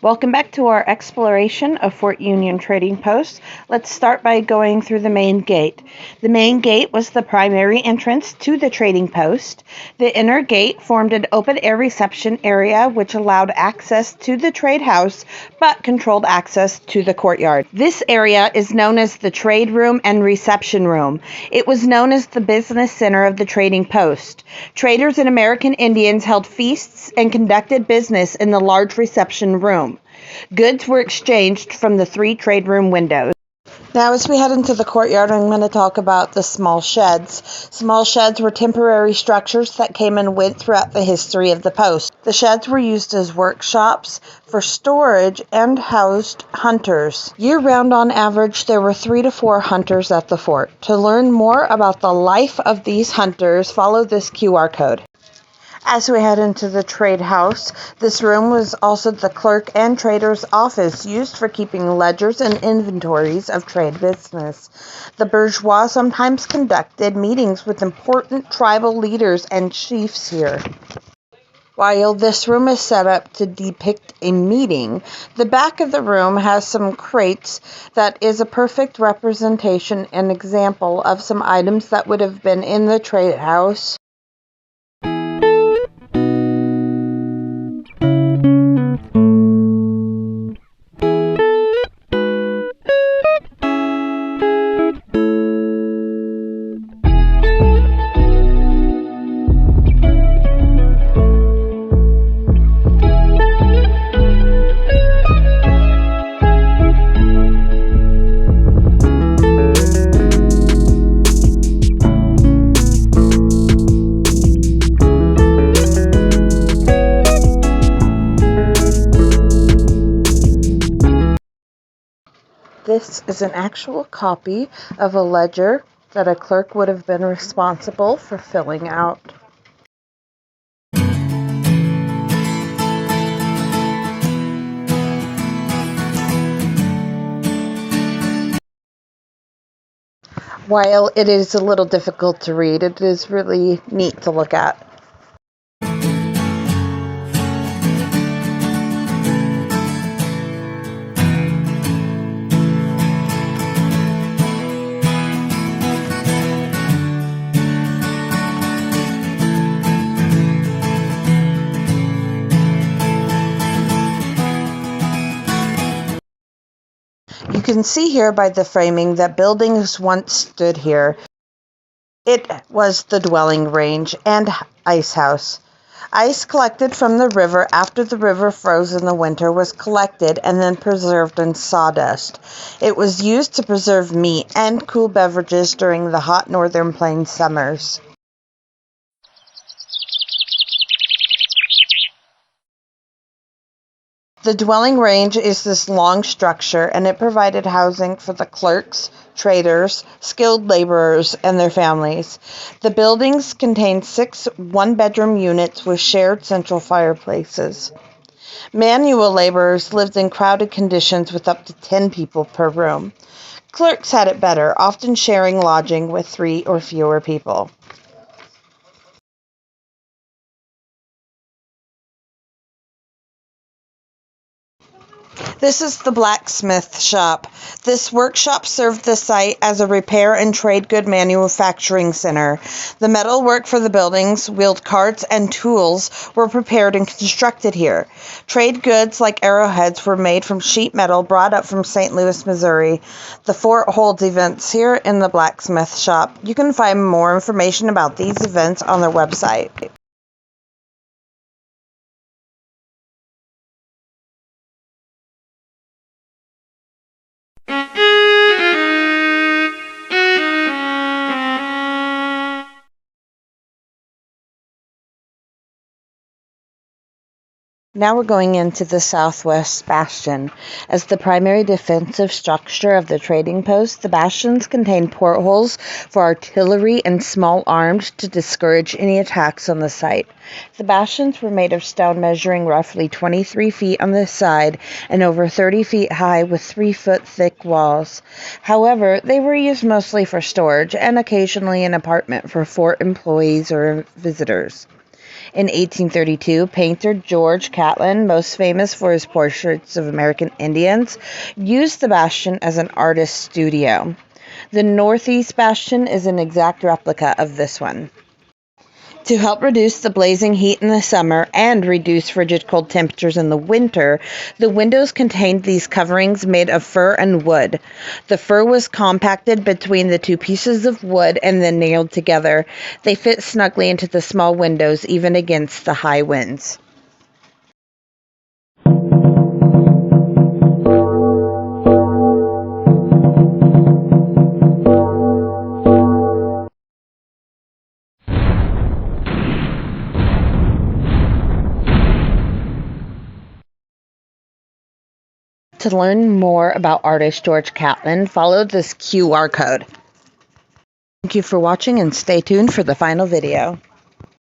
Welcome back to our exploration of Fort Union Trading Post. Let's start by going through the main gate. The main gate was the primary entrance to the trading post. The inner gate formed an open-air reception area which allowed access to the trade house but controlled access to the courtyard. This area is known as the trade room and reception room. It was known as the business center of the trading post. Traders and American Indians held feasts and conducted business in the large reception room. Goods were exchanged from the 3 trade room windows. Now, as we head into the courtyard, I'm going to talk about the small sheds. Small sheds were temporary structures that came and went throughout the history of the post. The sheds were used as workshops for storage and housed hunters. Year-round, on average, there were 3 to 4 hunters at the fort. To learn more about the life of these hunters, follow this QR code. As we head into the trade house, this room was also the clerk and trader's office, used for keeping ledgers and inventories of trade business. The bourgeois sometimes conducted meetings with important tribal leaders and chiefs here. While this room is set up to depict a meeting, the back of the room has some crates that is a perfect representation and example of some items that would have been in the trade house. This is an actual copy of a ledger that a clerk would have been responsible for filling out. While it is a little difficult to read, it is really neat to look at. You can see here by the framing that buildings once stood here. It was the dwelling range and ice house. Ice collected from the river after the river froze in the winter was collected and then preserved in sawdust. It was used to preserve meat and cool beverages during the hot northern plains summers. The dwelling range is this long structure, and it provided housing for the clerks, traders, skilled laborers, and their families. The buildings contained 6 one-bedroom units with shared central fireplaces. Manual laborers lived in crowded conditions with up to 10 people per room. Clerks had it better, often sharing lodging with 3 or fewer people. This is the blacksmith shop. This workshop served the site as a repair and trade good manufacturing center. The metal work for the buildings, wheeled carts, and tools were prepared and constructed here. Trade goods like arrowheads were made from sheet metal brought up from St. Louis, Missouri. The fort holds events here in the blacksmith shop. You can find more information about these events on their website. Now we're going into the southwest bastion. As the primary defensive structure of the trading post, the bastions contain portholes for artillery and small arms to discourage any attacks on the site. The bastions were made of stone measuring roughly 23 feet on the side and over 30 feet high with 3-foot thick walls. However, they were used mostly for storage and occasionally an apartment for fort employees or visitors. In 1832, painter George Catlin, most famous for his portraits of American Indians, used the bastion as an artist's studio. The northeast bastion is an exact replica of this one. To help reduce the blazing heat in the summer and reduce frigid cold temperatures in the winter, the windows contained these coverings made of fir and wood. The fir was compacted between the two pieces of wood and then nailed together. They fit snugly into the small windows, even against the high winds. To learn more about artist George Catlin, follow this QR code. Thank you for watching and stay tuned for the final video.